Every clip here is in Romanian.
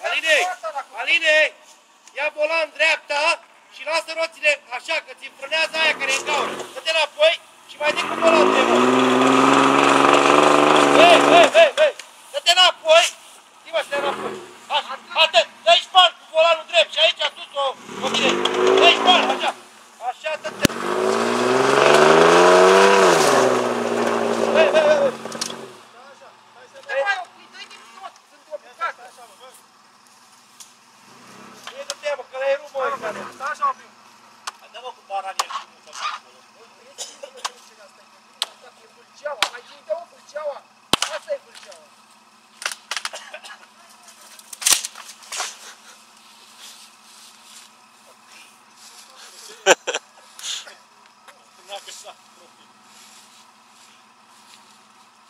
Aline, ia volan dreapta și lasă roțile așa, că ți frânează aia care e în gaură. Dă-te înapoi și mai dă cu volanul de mă. Hei, dă-te înapoi. Zi-mă să te înapoi. Atât, dă-i șpan cu volanul drept și aici sus o bine. Dă-i șpan, așa. Așa, dă-te. Hei. Dă-mă cu bara în el și nu fac acolo. Asta e vâlceaua, mai țin de o vâlceaua. Asta e vâlceaua.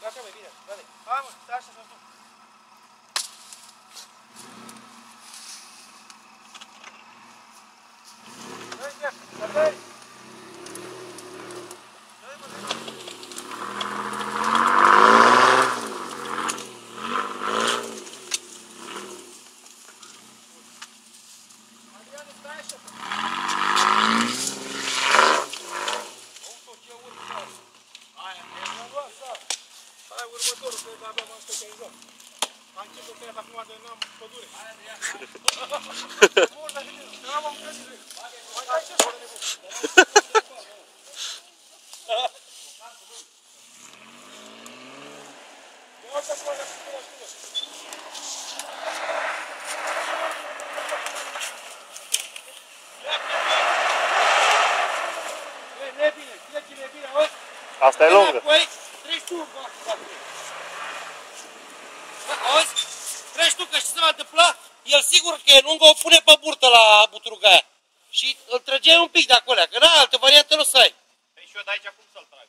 Așa mai bine, dă-ne. Hai mă, stai așa să duc. Dă-i drept, dă-i! Hai următorul, că abia m-am stăt în joc. Am început să iau acum de n-am pădure. Mor, dar că n-am găsit. Mai dai ce șoară nebun. Ia uite acum, ia să-mi E bine, trece bine, auzi? Asta e lungă. Treci tu, auzi? Treci tu, că știi ce s-a întâmplat? El sigur că e lungă, o pune pe burtă la buturuga aia. Și îl trăgeai un pic de acolo, că n-ai altă variantă nu să ai. Păi și eu de aici cum să-l trag?